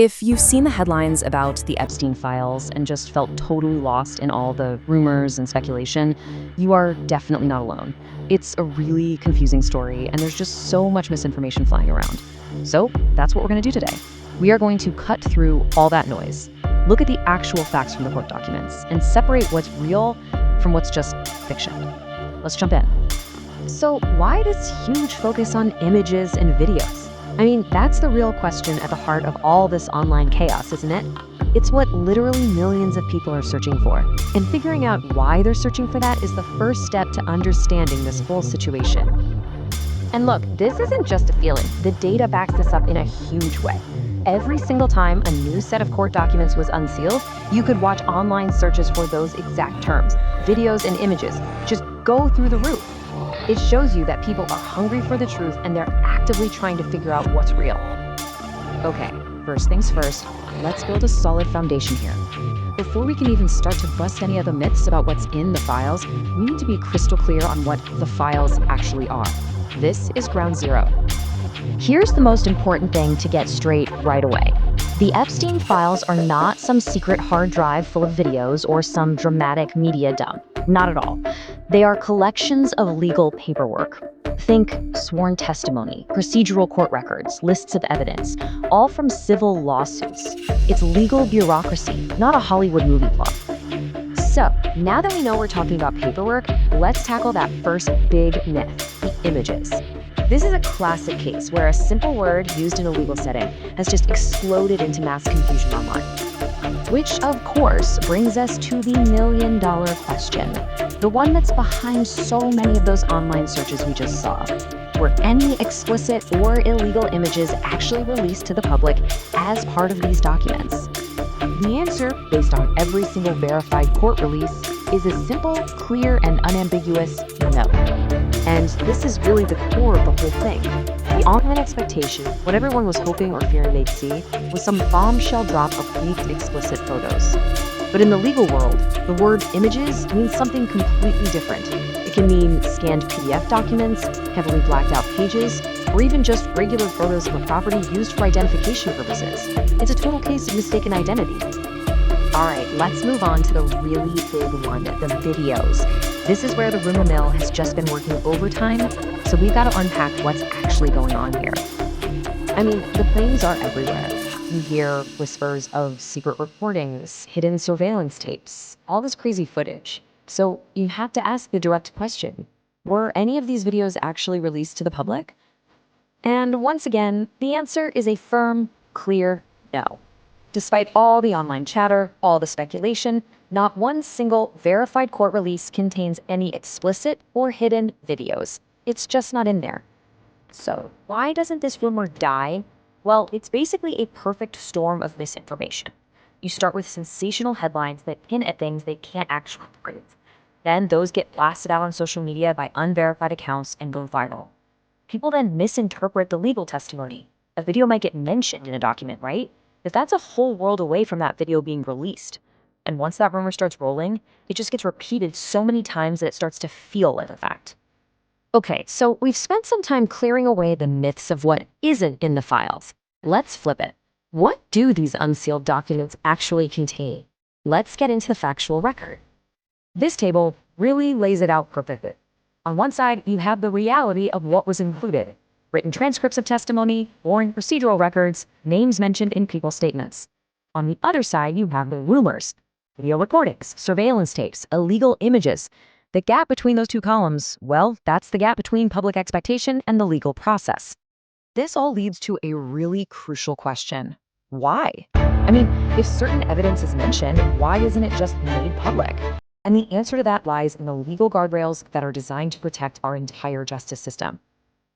If you've seen the headlines about the Epstein Files and just felt totally lost in all the rumors and speculation, you are definitely not alone. It's a really confusing story, and there's just so much misinformation flying around. So that's what we're going to do today. We are going to cut through all that noise, look at the actual facts from the court documents, and separate what's real from what's just fiction. Let's jump in. So why this huge focus on images and videos? I mean, that's the real question at the heart of all this online chaos, isn't it? It's what literally millions of people are searching for. And figuring out why they're searching for that is the first step to understanding this whole situation. And look, this isn't just a feeling. The data backs this up in a huge way. Every single time a new set of court documents was unsealed, you could watch online searches for those exact terms. Videos and images just go through the roof. It shows you that people are hungry for the truth and they're actively trying to figure out what's real. Okay, first things first, let's build a solid foundation here. Before we can even start to bust any of the myths about what's in the files, we need to be crystal clear on what the files actually are. This is ground zero. Here's the most important thing to get straight right away. The Epstein Files are not some secret hard drive full of videos or some dramatic media dump. Not at all. They are collections of legal paperwork. Think sworn testimony, procedural court records, lists of evidence, all from civil lawsuits. It's legal bureaucracy, not a Hollywood movie plot. So, now that we know we're talking about paperwork, let's tackle that first big myth, the images. This is a classic case where a simple word used in a legal setting has just exploded into mass confusion online. Which, of course, brings us to the million-dollar question, the one that's behind so many of those online searches we just saw. Were any explicit or illegal images actually released to the public as part of these documents? The answer, based on every single verified court release, is a simple, clear, and unambiguous no. And this is really the core of the whole thing. The online expectation, what everyone was hoping or fearing they'd see, was some bombshell drop of leaked explicit photos. But in the legal world, the word images means something completely different. It can mean scanned PDF documents, heavily blacked out pages, or even just regular photos of a property used for identification purposes. It's a total case of mistaken identity. All right, let's move on to the really big one, the videos. This is where the rumor mill has just been working overtime, so we've got to unpack what's actually going on here. I mean, the claims are everywhere. You hear whispers of secret recordings, hidden surveillance tapes, all this crazy footage. So you have to ask the direct question, were any of these videos actually released to the public? And once again, the answer is a firm, clear no. Despite all the online chatter, all the speculation, not one single verified court release contains any explicit or hidden videos. It's just not in there. So why doesn't this rumor die? Well, it's basically a perfect storm of misinformation. You start with sensational headlines that hint at things they can't actually prove. Then those get blasted out on social media by unverified accounts and go viral. People then misinterpret the legal testimony. A video might get mentioned in a document, right? But that's a whole world away from that video being released. And once that rumor starts rolling, it just gets repeated so many times that it starts to feel like a fact. Okay, so we've spent some time clearing away the myths of what isn't in the files. Let's flip it. What do these unsealed documents actually contain? Let's get into the factual record. This table really lays it out perfectly. On one side, you have the reality of what was included. Written transcripts of testimony, boring procedural records, names mentioned in people's statements. On the other side, you have the rumors, video recordings, surveillance tapes, illegal images. The gap between those two columns, well, that's the gap between public expectation and the legal process. This all leads to a really crucial question. Why? I mean, if certain evidence is mentioned, why isn't it just made public? And the answer to that lies in the legal guardrails that are designed to protect our entire justice system.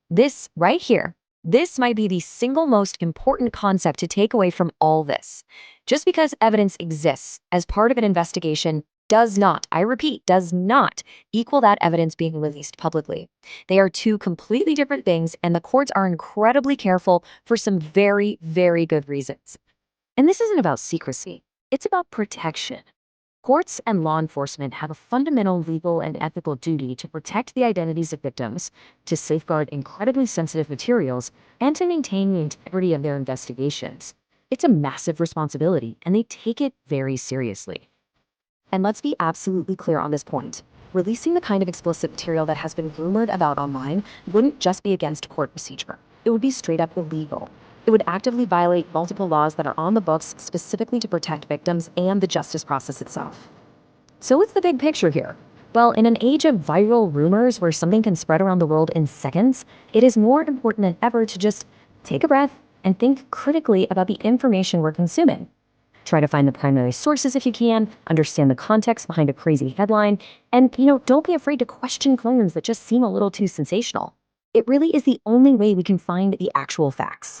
This right here, this might be the single most important concept to take away from all this. Just because evidence exists as part of an investigation does not, I repeat, does not equal that evidence being released publicly. They are two completely different things, and the courts are incredibly careful for some very, very good reasons. And this isn't about secrecy. It's about protection. Courts and law enforcement have a fundamental legal and ethical duty to protect the identities of victims, to safeguard incredibly sensitive materials, and to maintain the integrity of their investigations. It's a massive responsibility, and they take it very seriously. And let's be absolutely clear on this point. Releasing the kind of explicit material that has been rumored about online wouldn't just be against court procedure. It would be straight up illegal. It would actively violate multiple laws that are on the books specifically to protect victims and the justice process itself. So what's the big picture here? Well, in an age of viral rumors where something can spread around the world in seconds, it is more important than ever to just take a breath and think critically about the information we're consuming. Try to find the primary sources if you can, understand the context behind a crazy headline, and, don't be afraid to question claims that just seem a little too sensational. It really is the only way we can find the actual facts.